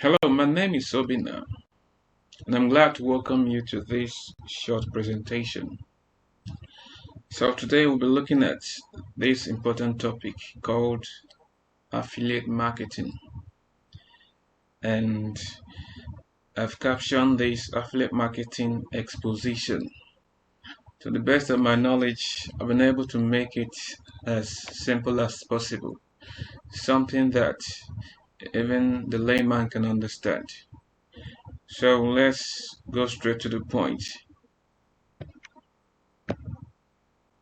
Hello, my name is Obina, and I'm glad to welcome you to this short presentation. So, today we'll be looking at this important topic called affiliate marketing, and I've captioned this affiliate marketing exposition. To the best of my knowledge, I've been able to make it as simple as possible, something that even the layman can understand. So, let's go straight to the point.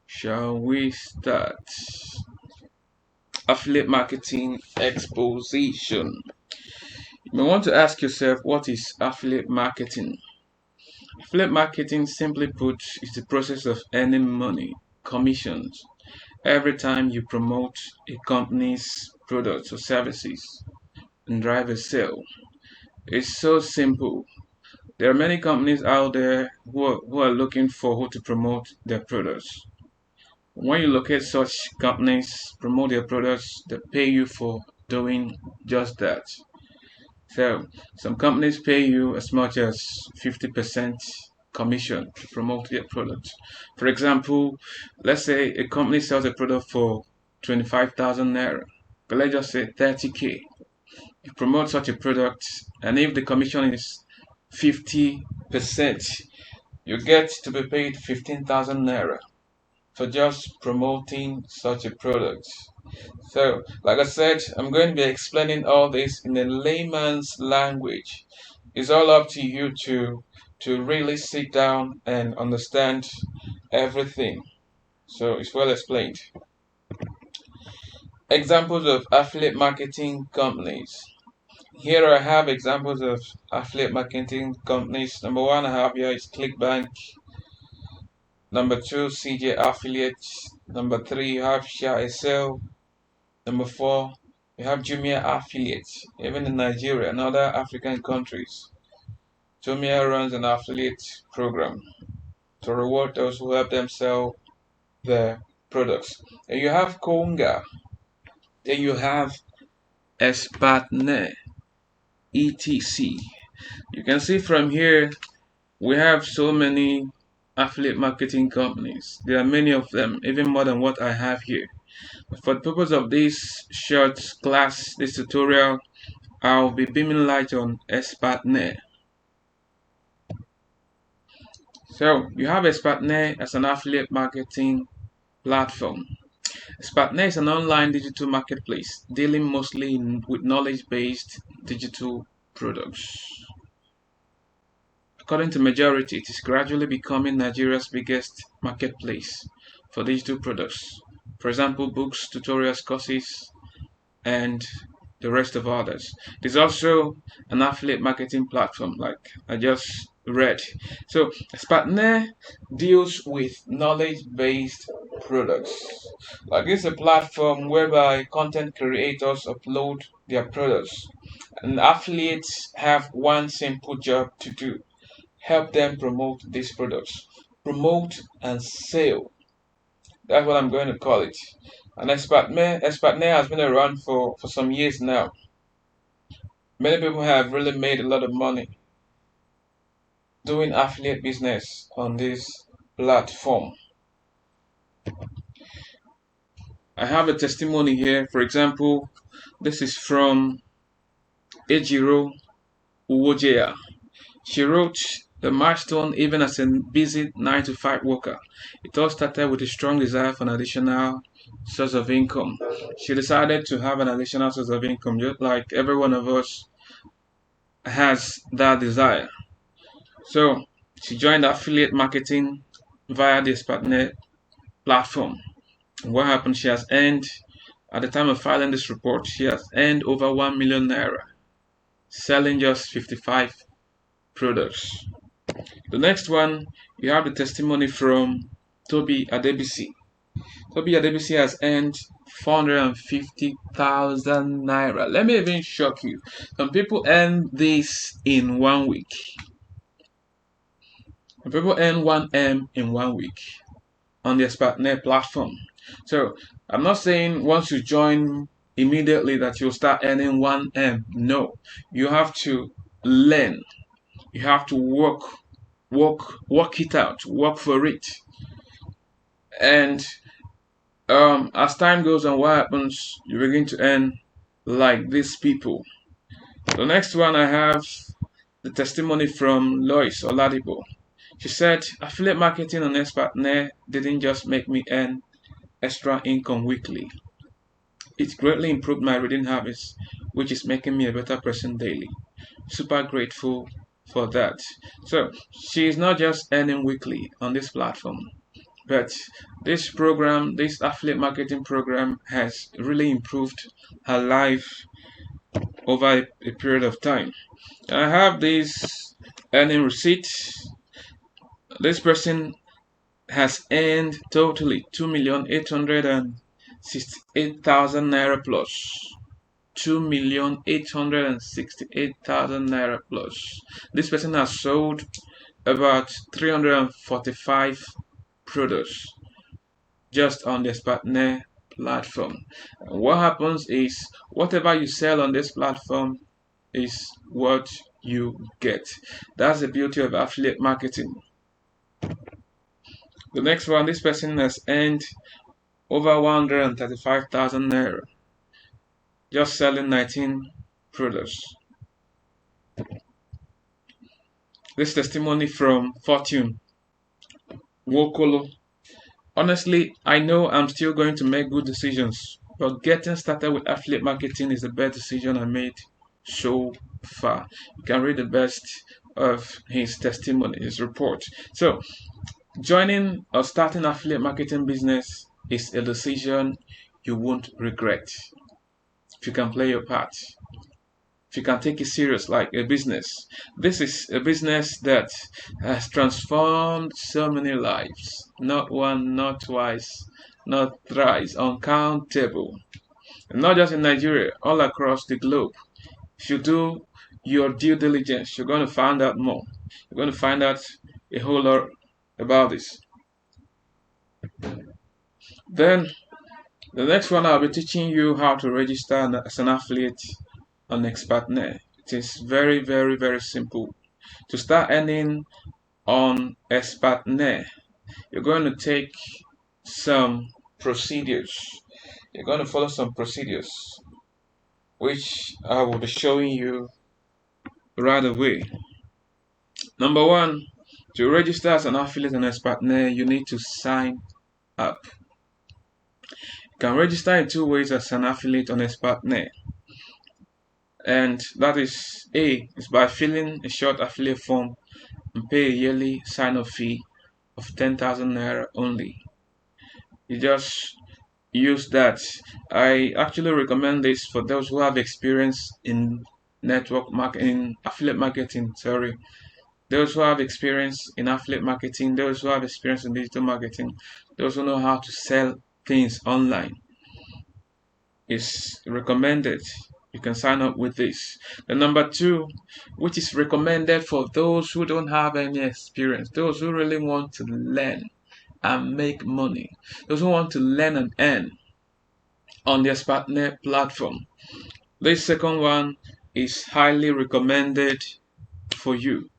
Shall we start? Affiliate marketing exposition. You may want to ask yourself, what is affiliate marketing? Affiliate marketing, simply put, is the process of earning money, commissions, every time you promote a company's products or services and drive a sale. It's so simple. There are many companies out there who are looking for who to promote their products. When you locate such companies, promote their products, they pay you for doing just that. So, some companies pay you as much as 50% commission to promote their product. For example, let's say a company sells a product for 25,000 naira, but let's just say 30k. You promote such a product, and if the commission is 50%, you get to be paid 15,000 naira for just promoting such a product. So, like I said, I'm going to be explaining all this in a layman's language. It's all up to you to really sit down and understand everything. So, it's well explained. Examples of affiliate marketing companies. Here I have examples of affiliate marketing companies. Number one I have here is ClickBank. Number two, CJ Affiliate. Number three, you have ShareSell. Number four, you have Jumia affiliates. Even in Nigeria and other African countries, Jumia runs an affiliate program to reward those who help them sell their products. And you have Konga. Then you have Expertnaire, etc. You can see from here we have so many affiliate marketing companies. There are many of them, even more than what I have here. For the purpose of this short class, this tutorial, I'll be beaming light on Expertnaire. So you have Expertnaire as an affiliate marketing platform. Expertnaire is an online digital marketplace dealing mostly with knowledge-based digital products. According to majority, it is gradually becoming Nigeria's biggest marketplace for digital products. For example, books, tutorials, courses, and the rest of others. There's also an affiliate marketing platform, like I just read. So, Expertnaire deals with knowledge-based products. Like it's a platform whereby content creators upload their products, and affiliates have one simple job to do: help them promote these products. Promote and sell. That's what I'm going to call it. And Expertnaire has been around for some years now. Many people have really made a lot of money doing affiliate business on this platform. I have a testimony here. For example, this is from Ejiro Uwojeya. She wrote, "The milestone, even as a busy 9 to 5 worker, it all started with a strong desire for an additional source of income. She decided to have an additional source of income, just like every one of us has that desire. So she joined affiliate marketing via this partner platform. And what happened? She has earned, at the time of filing this report, she has earned over 1 million naira selling just 55 products. The next one, you have the testimony from Toby Adebisi. Toby Adebisi has earned 450,000 naira. Let me even shock you. Some people earn this in 1 week. Some people earn 1M in 1 week on the Expertnaire platform. So I'm not saying once you join immediately that you'll start earning 1M. No, you have to learn. You have to work it out, work for it. And as time goes on, what happens? You begin to earn like these people. The next one I have the testimony from Lois Oladipo. She said, affiliate marketing on Expertnaire didn't just make me earn extra income weekly. It greatly improved my reading habits, which is making me a better person daily. Super grateful for that. So she is not just earning weekly on this platform, but this program, this affiliate marketing program, has really improved her life over a period of time. I have this earning receipt. This person has earned totally 2,868,000 naira plus. 2,868,000 naira plus. This person has sold about 345 products just on the Expertnaire platform. And what happens is whatever you sell on this platform is what you get. That's the beauty of affiliate marketing. The next one, this person has earned over 135,000 naira just selling 19 products. This testimony from Fortune Wokolo. Honestly, I know I'm still going to make good decisions, but getting started with affiliate marketing is the best decision I made so far. You can read the best of his testimony, his report. So, joining or starting affiliate marketing business is a decision you won't regret if you can play your part. If you can take it serious like a business. This is a business that has transformed so many lives. Not one, not twice, not thrice, uncountable. And not just in Nigeria, all across the globe. If you do your due diligence, you're going to find out more. You're going to find out a whole lot about this. Then the next one, I'll be teaching you how to register as an affiliate on Expertnaire. It is very, very, very simple. To start earning on Expertnaire, you're going to take some procedures. You're going to follow some procedures, which I will be showing you right away. Number one, to register as an affiliate on Expertnaire, you need to sign up. You can register in two ways as an affiliate on Expertnaire. And that is by filling a short affiliate form and pay a yearly sign-up fee of 10,000 naira only. You just use that. I actually recommend this for those who have experience in network marketing, affiliate marketing, those who have experience in affiliate marketing, those who have experience in digital marketing, those who know how to sell things online. It's recommended. You can sign up with this. The number two, which is recommended for those who don't have any experience, those who really want to learn and make money, those who want to learn and earn on the Expertnaire platform. This second one is highly recommended for you.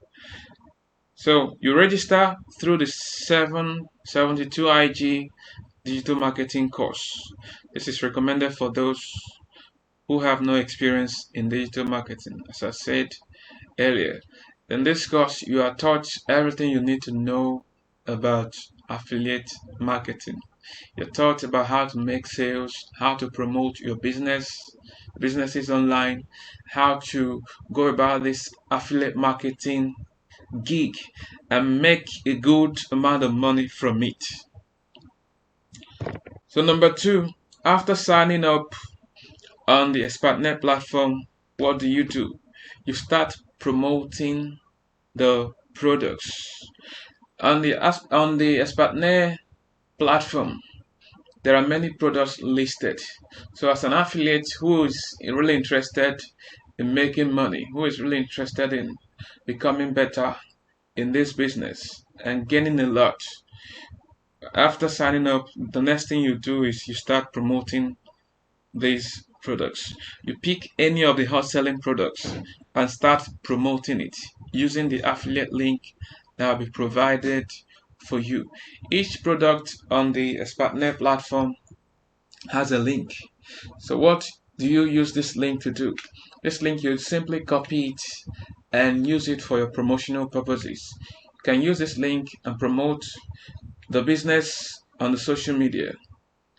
So you register through the 772 IG digital marketing course. This is recommended for those who have no experience in digital marketing, as I said earlier. In this course, you are taught everything you need to know about affiliate marketing. You're taught about how to make sales, how to promote your businesses online, how to go about this affiliate marketing gig and make a good amount of money from it. So number two, after signing up on the Expertnaire platform, what do? You start promoting the products. On the Expertnaire platform, there are many products listed. So as an affiliate who is really interested in making money, who is really interested in becoming better in this business and gaining a lot, after signing up, the next thing you do is you start promoting these products. You pick any of the hot selling products and start promoting it using the affiliate link that will be provided for you. Each product on the Expertnaire platform has a link. So what do you use this link to do? This link, you simply copy it and use it for your promotional purposes. You can use this link and promote the business on the social media,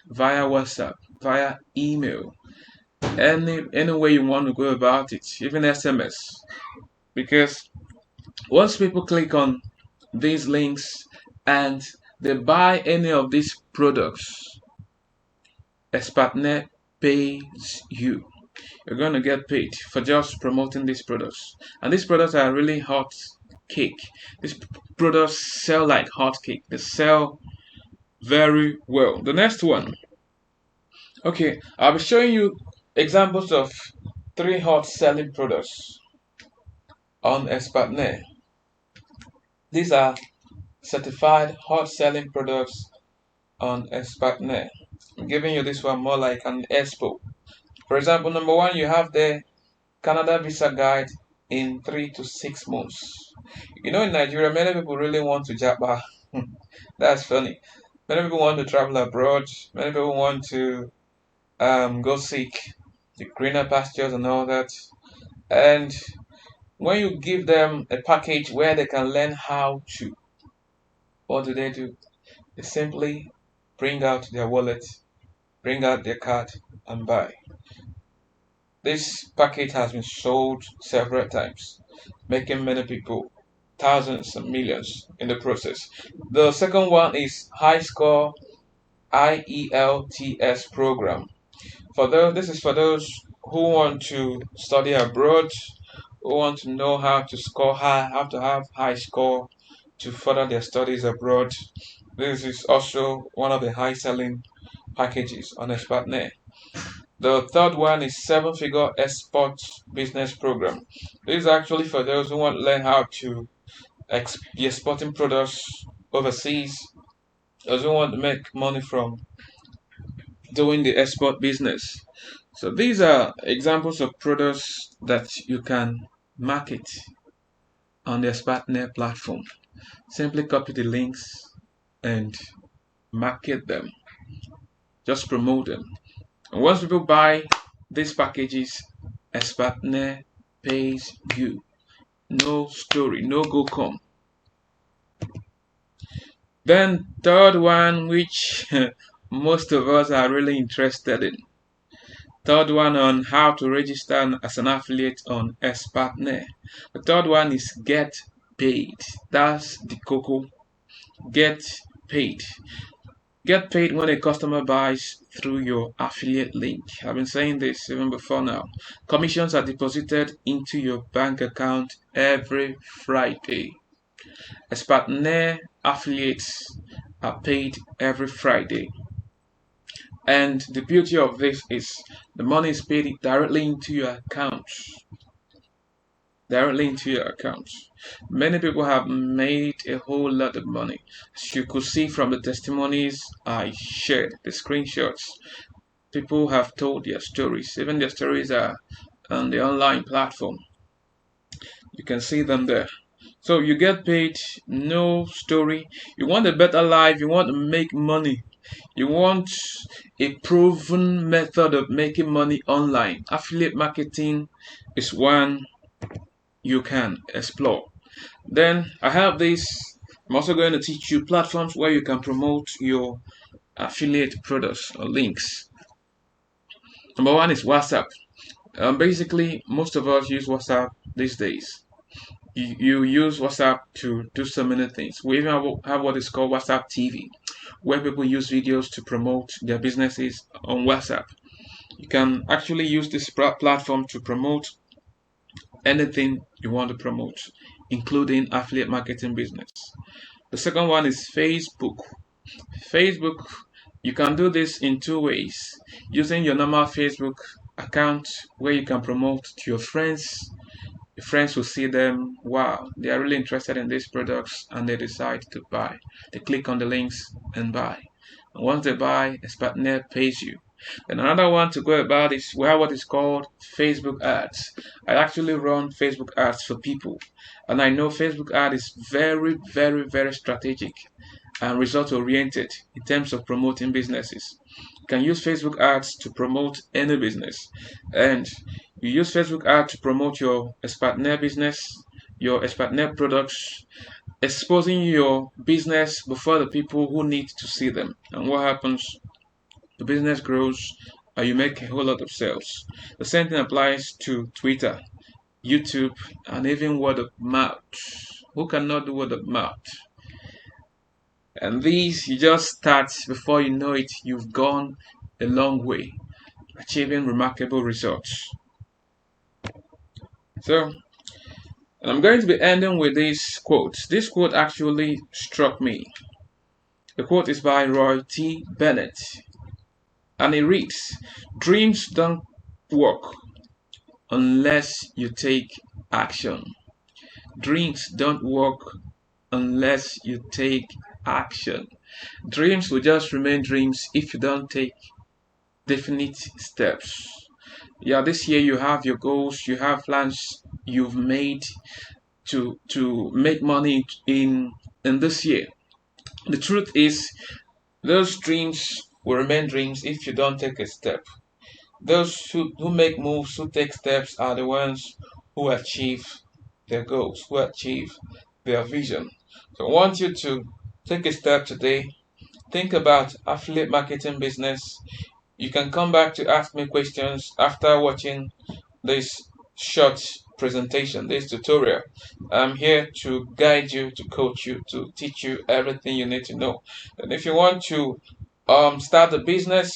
via WhatsApp, via email, any way you want to go about it, even SMS. Because once people click on these links and they buy any of these products, Expertnaire pays you. You're going to get paid for just promoting these products. And these products are really hot cake. These products sell like hot cake. They sell very well. The next one. Okay, I'll be showing you examples of 3 hot selling products on Expertnaire. These are certified hot selling products on Expertnaire. I'm giving you this one more like an expo. For example, number 1, you have the Canada visa guide in 3 to 6 months. You know, in Nigeria, many people really want to japa. That's funny. Many people want to travel abroad. Many people want to go seek the greener pastures and all that. And when you give them a package where they can learn how to, what do? They simply bring out their wallet, bring out their card, and buy. This package has been sold several times, making many people thousands and millions in the process. The second one is High Score IELTS program. This is for those who want to study abroad, who want to know how to score high, how to have high score to further their studies abroad. This is also one of the high selling packages on Expertnaire. The third one is 7-figure export business program. This is actually for those who want to learn how to be exporting products overseas, those who want to make money from doing the export business. So these are examples of products that you can market on the Expertnaire platform. Simply copy the links and market them. Just promote them. And once people buy these packages, Expertnaire pays you. No story, no go come. Then third one, which most of us are really interested in. Third one on how to register as an affiliate on Expertnaire. The third one is get paid. That's the cocoa. Get paid. Get paid when a customer buys through your affiliate link. I've been saying this even before now. Commissions are deposited into your bank account every Friday. Expertnaire affiliates are paid every Friday. And the beauty of this is the money is paid directly into your account. Directly into your account. Many people have made a whole lot of money. As you could see from the testimonies I shared, the screenshots, people have told their stories. Even their stories are on the online platform. You can see them there. So you get paid, no story. You want a better life, you want to make money. You want a proven method of making money online. Affiliate marketing is one you can explore. Then I have this. I'm also going to teach you platforms where you can promote your affiliate products or links. Number 1 is WhatsApp. Basically, most of us use WhatsApp these days. You use WhatsApp to do so many things. We even have what is called WhatsApp TV, where people use videos to promote their businesses on WhatsApp. You can actually use this platform to promote anything you want to promote, including affiliate marketing business. The second one is Facebook. Facebook, you can do this in 2 ways. Using your normal Facebook account where you can promote to your friends. Your friends will see them, wow, they are really interested in these products, and they decide to buy. They click on the links and buy. And once they buy, Expertnaire pays you. And another one to go about is we have what is called Facebook ads. I actually run Facebook ads for people, and I know Facebook ad is very, very, very strategic and result oriented in terms of promoting businesses. You can use Facebook ads to promote any business, and you use Facebook ad to promote your Expertnaire business, your Expertnaire products, exposing your business before the people who need to see them. And what happens? The business grows and you make a whole lot of sales. The same thing applies to Twitter, YouTube, and even word of mouth. Who cannot do word of mouth? And these, you just start, before you know it, you've gone a long way, achieving remarkable results. So, and I'm going to be ending with this quote. This quote actually struck me. The quote is by Roy T. Bennett, and it reads, "Dreams don't work unless you take action. Dreams don't work unless you take action. Dreams will just remain dreams if you don't take definite steps." Yeah, this year you have your goals, you have plans you've made to make money in this year. The truth is, those dreams will remain dreams if you don't take a step. Those who make moves, who take steps, are the ones who achieve their goals, who achieve their vision. So I want you to take a step today. Think about affiliate marketing business. You can come back to ask me questions after watching this short presentation, this tutorial. I'm here to guide you, to coach you, to teach you everything you need to know. And if you want to start a business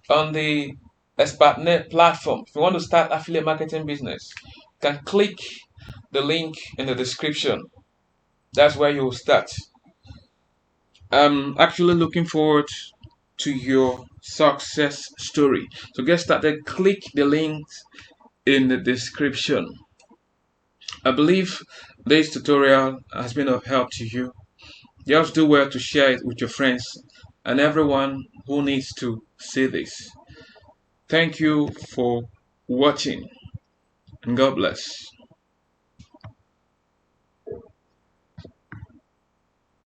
on the Expertnaire platform, if you want to start affiliate marketing business, you can click the link in the description. That's where you'll start. I'm actually looking forward to your success story. So get started, click the links in the description. I believe this tutorial has been of help to you. Just do well to share it with your friends and everyone who needs to see this. Thank you for watching, and God bless.